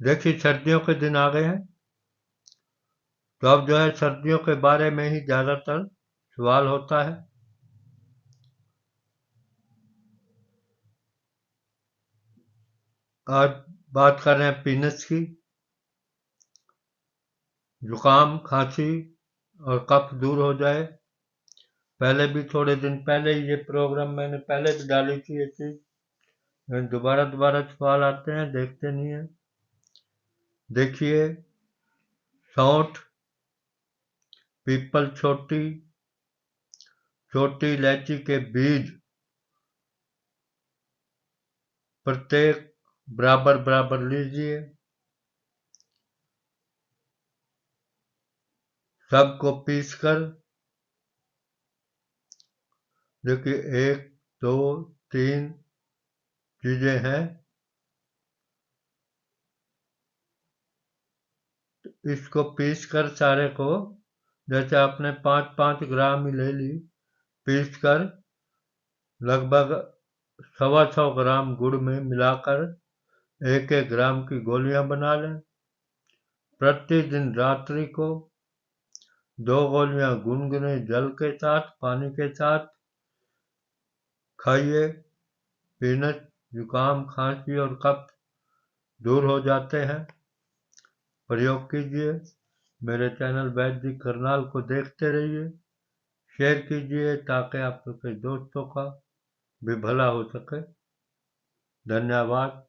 देखिए, सर्दियों के दिन आ गए हैं, तो अब जो है सर्दियों के बारे में ही ज़्यादातर सवाल होता है। आज बात कर रहे हैं पीनट्स की। जुकाम, खांसी और कफ दूर हो जाए। पहले भी थोड़े दिन पहले ही ये प्रोग्राम मैंने पहले भी डाली थी ये चीज़, लेकिन दोबारा दोबारा सवाल आते हैं, देखते नहीं हैं। देखिए, सौंठ, पीपल, छोटी छोटी इलायची के बीज प्रत्येक बराबर बराबर लीजिए। सबको पीस कर, देखिए 1, 2, 3 चीजें हैं। इसको पीस कर सारे को, जैसे आपने 5-5 ग्राम ही ले ली, पीस कर लगभग 125 ग्राम गुड़ में मिलाकर 1-1 ग्राम की गोलियां बना लें। प्रतिदिन रात्रि को 2 गोलियां गुनगुने जल के साथ, पानी के साथ खाइए। पीनट, जुकाम, खांसी और कफ दूर हो जाते हैं। प्रयोग कीजिए। मेरे चैनल वैद्य करनाल को देखते रहिए, शेयर कीजिए ताकि आपके दोस्तों का भी भला हो सके। धन्यवाद।